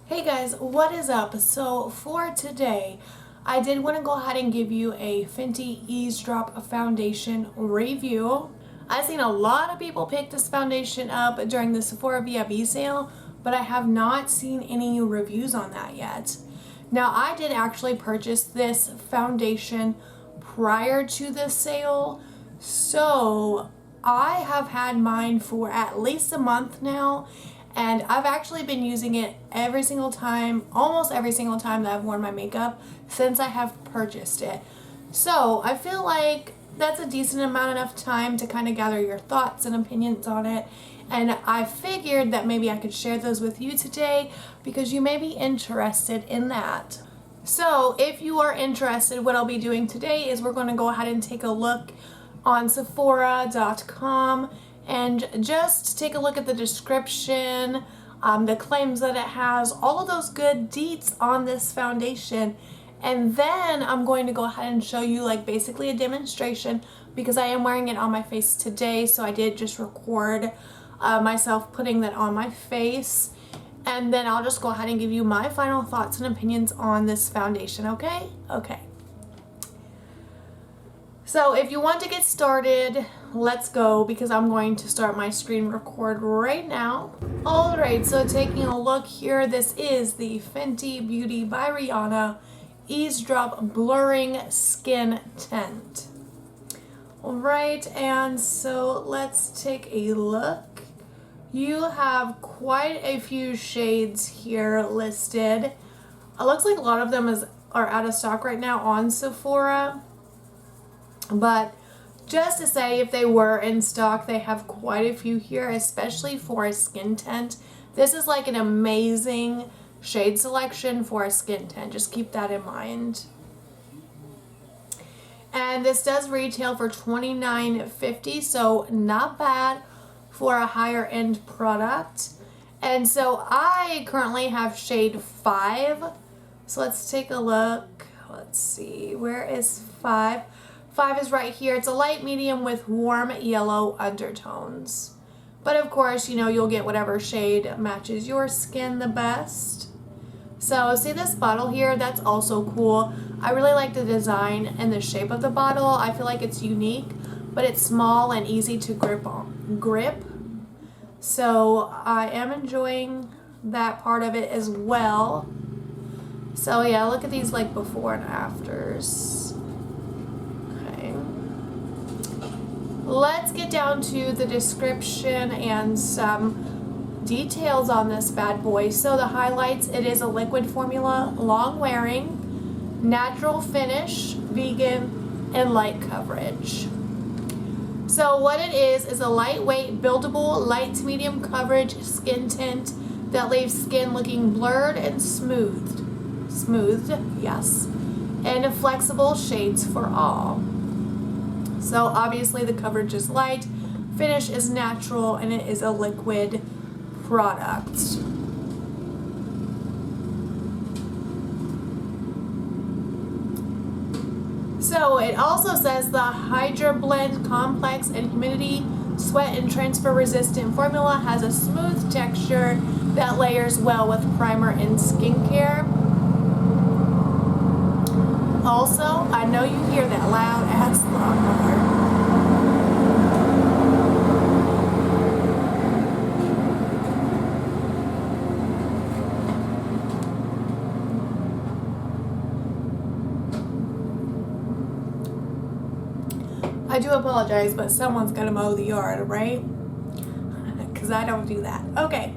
Hey guys, what is up? So for today, I did want to go ahead and give you a Fenty Eaze Drop Foundation review. I've seen a lot of people pick this foundation up during the Sephora VIP sale, but I have not seen any reviews on that yet. Now, I did actually purchase this foundation prior to the sale, so I have had mine for at least a month now. And I've actually been using it every single time, almost every single time that I've worn my makeup since I have purchased it. So I feel like that's a decent amount enough time to kind of gather your thoughts and opinions on it. And I figured that maybe I could share those with you today because you may be interested in that. So if you are interested, what I'll be doing today is we're going to go ahead and take a look on Sephora.com and just take a look at the description, the claims that it has, all of those good deets on this foundation. And then I'm going to go ahead and show you like basically a demonstration because I am wearing it on my face today. So I did just record myself putting that on my face. And then I'll just go ahead and give you my final thoughts and opinions on this foundation, okay? Okay. So if you want to get started, let's go because I'm going to start my screen record right now. Alright, so taking a look here, this is the Fenty Beauty by Rihanna Eaze Drop Blurring Skin Tint. Alright, and so let's take a look. You have quite a few shades here listed. It looks like a lot of them are out of stock right now on Sephora. But just to say, if they were in stock, they have quite a few here, especially for a skin tint. This is like an amazing shade selection for a skin tint. Just keep that in mind. And this does retail for $29.50, so not bad for a higher end product. And so I currently have shade 5. So let's take a look. Let's see, where is 5? 5 is right here. It's a light medium with warm yellow undertones. But of course, you know, you'll get whatever shade matches your skin the best. So see this bottle here? That's also cool. I really like the design and the shape of the bottle. I feel like it's unique, but it's small and easy to grip. So I am enjoying that part of it as well. So yeah, look at these like before and afters. Let's get down to the description and some details on this bad boy. So the highlights, it is a liquid formula, long wearing, natural finish, vegan, and light coverage. So what it is a lightweight, buildable, light to medium coverage skin tint that leaves skin looking blurred and smoothed, yes, and flexible shades for all. So obviously the coverage is light, finish is natural, and it is a liquid product. So it also says the Hydra Blend Complex and Humidity Sweat and Transfer Resistant formula has a smooth texture that layers well with primer and skincare. Also, I know you hear that loud ass lawnmower. I do apologize, but someone's gonna mow the yard, right? Because I don't do that. Okay.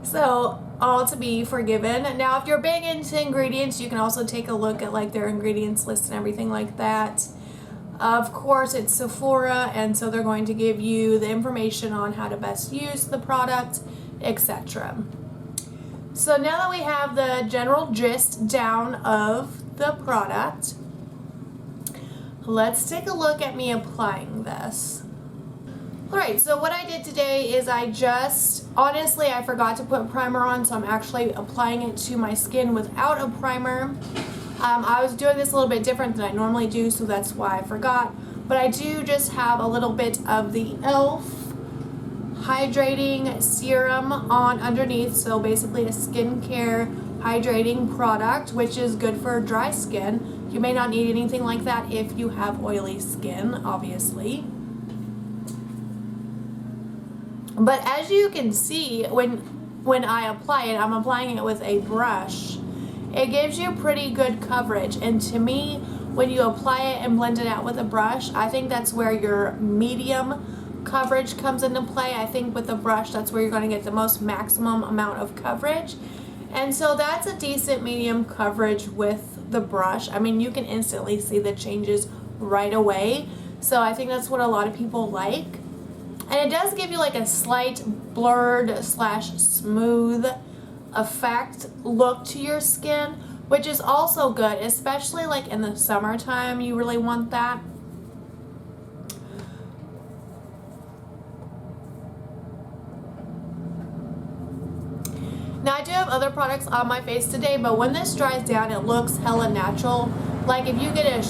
So, all to be forgiven. Now, if you're big into ingredients, you can also take a look at like their ingredients list and everything like that. Of course, it's Sephora, and so they're going to give you the information on how to best use the product, etc. So now that we have the general gist down of the product, let's take a look at me applying this. Alright, so what I did today is honestly, I forgot to put primer on, so I'm actually applying it to my skin without a primer. I was doing this a little bit different than I normally do, so that's why I forgot. But I do just have a little bit of the e.l.f. hydrating serum on underneath, so basically a skincare hydrating product, which is good for dry skin. You may not need anything like that if you have oily skin, obviously. But as you can see, when I apply it, I'm applying it with a brush. It gives you pretty good coverage, and to me, when you apply it and blend it out with a brush, I think that's where your medium coverage comes into play. I think with the brush, that's where you're going to get the most maximum amount of coverage. And so that's a decent medium coverage with the brush. I mean, you can instantly see the changes right away. So I think that's what a lot of people like. And it does give you like a slight blurred / smooth effect look to your skin, which is also good, especially like in the summertime. You really want that. Now I do have other products on my face today, but when this dries down, it looks hella natural. Like if you get a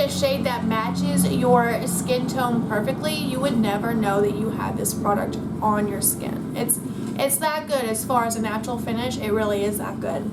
shade that matches your skin tone perfectly, you would never know that you had this product on your skin. It's that good as far as a natural finish. It really is that good.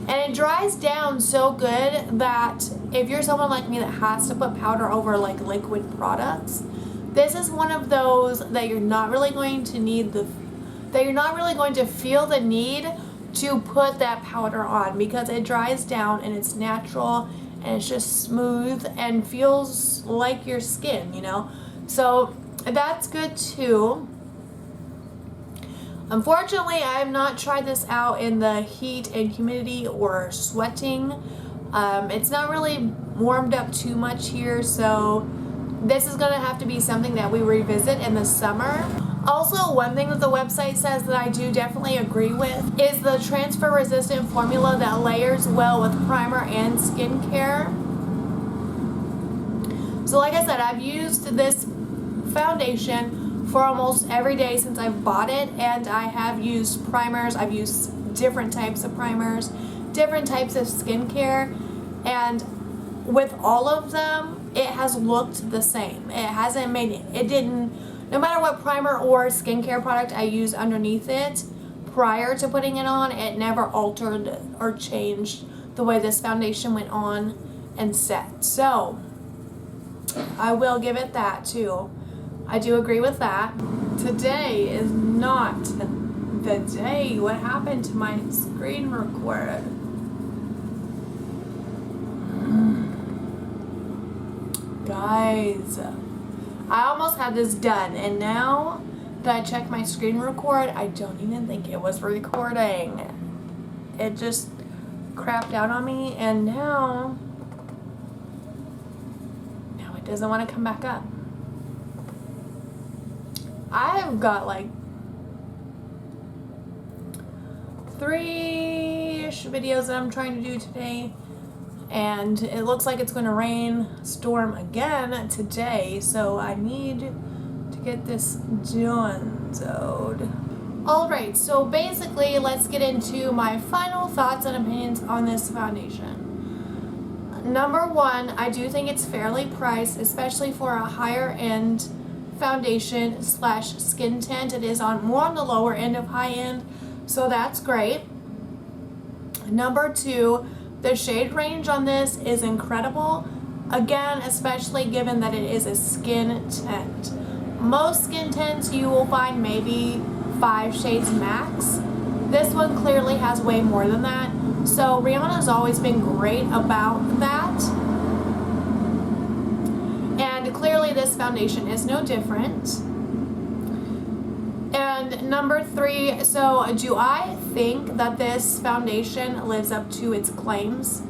And it dries down so good that if you're someone like me that has to put powder over like liquid products, this is one of those that you're not really going to need that you're not really going to feel the need to put that powder on, because it dries down and it's natural and it's just smooth and feels like your skin, you know? So that's good too. Unfortunately, I have not tried this out in the heat and humidity or sweating. It's not really warmed up too much here, so this is gonna have to be something that we revisit in the summer. Also, one thing that the website says that I do definitely agree with is the transfer resistant formula that layers well with primer and skincare. So like I said, I've used this foundation for almost every day since I've bought it, and I have used primers. I've used different types of primers, different types of skincare, and with all of them, it has looked the same. No matter what primer or skincare product I use underneath it prior to putting it on, it never altered or changed the way this foundation went on and set. So I will give it that too. I do agree with that. Today is not the day. What happened to my screen record? Guys, I almost had this done, and now that I check my screen record, I don't even think it was recording. It just crapped out on me, and now it doesn't want to come back up. I've got like 3-ish videos that I'm trying to do today, and it looks like it's going to rain, storm again today, so I need to get this done. Alright, so basically let's get into my final thoughts and opinions on this foundation. Number one, I do think it's fairly priced, especially for a higher end foundation / skin tint. It is more on the lower end of high end, so that's great. Number two, the shade range on this is incredible. Again, especially given that it is a skin tint. Most skin tints you will find maybe 5 shades max. This one clearly has way more than that. So Rihanna's always been great about that. And clearly this foundation is no different. And number 3, so do I think that this foundation lives up to its claims?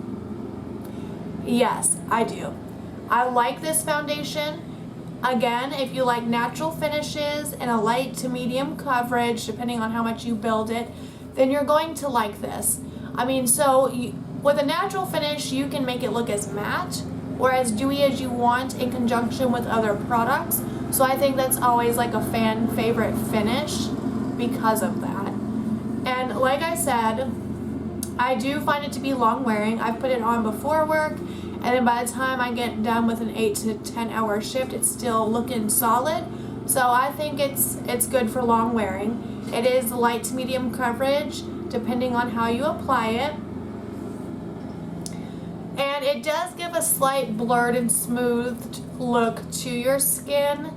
Yes, I do. I like this foundation. Again, if you like natural finishes and a light to medium coverage, depending on how much you build it, then you're going to like this. I mean, with a natural finish, you can make it look as matte or as dewy as you want in conjunction with other products. So I think that's always like a fan favorite finish because of that. And like I said, I do find it to be long wearing. I've put it on before work, and then by the time I get done with an 8 to 10 hour shift, it's still looking solid. So I think it's good for long wearing. It is light to medium coverage depending on how you apply it. And it does give a slight blurred and smoothed look to your skin.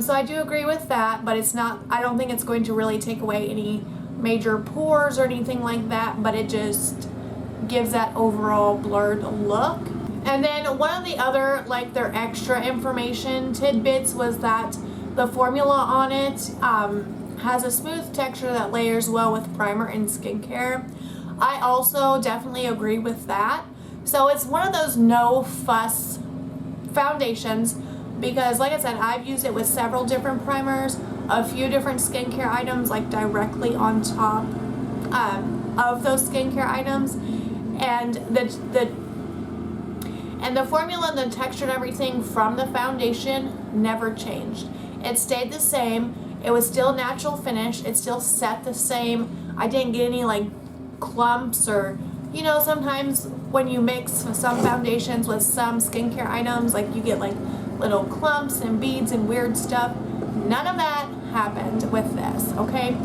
So I do agree with that, but it's not, I don't think it's going to really take away any major pores or anything like that, but it just gives that overall blurred look. And then one of the other, like, their extra information tidbits was that the formula on it has a smooth texture that layers well with primer and skincare. I also definitely agree with that. So it's one of those no fuss foundations because, like I said, I've used it with several different primers, a few different skincare items like directly on top of those skincare items, and the formula and the texture and everything from the foundation never changed. It stayed the same. It was still natural finish. It still set the same. I didn't get any like clumps or, you know, sometimes when you mix some foundations with some skincare items, like you get like little clumps and beads and weird stuff. None of that happened with this, okay?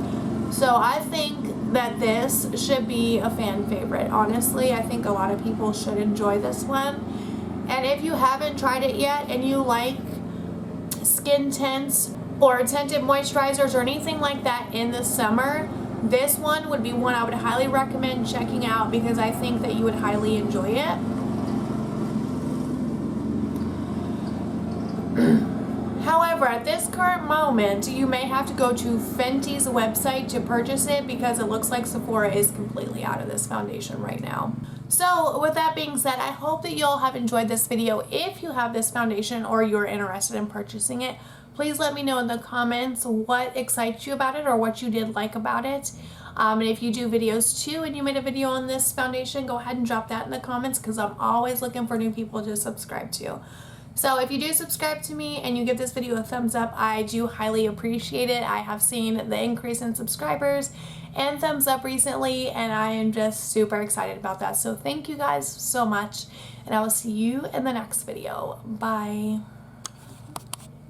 So I think that this should be a fan favorite. Honestly, I think a lot of people should enjoy this one. And if you haven't tried it yet and you like skin tints or tinted moisturizers or anything like that in the summer, this one would be one I would highly recommend checking out because I think that you would highly enjoy it. However, at this current moment, you may have to go to Fenty's website to purchase it because it looks like Sephora is completely out of this foundation right now. So with that being said, I hope that you all have enjoyed this video. If you have this foundation or you're interested in purchasing it, please let me know in the comments what excites you about it or what you did like about it. And if you do videos too and you made a video on this foundation, go ahead and drop that in the comments because I'm always looking for new people to subscribe to. So if you do subscribe to me and you give this video a thumbs up, I do highly appreciate it. I have seen the increase in subscribers and thumbs up recently, and I am just super excited about that. So thank you guys so much, and I will see you in the next video. Bye.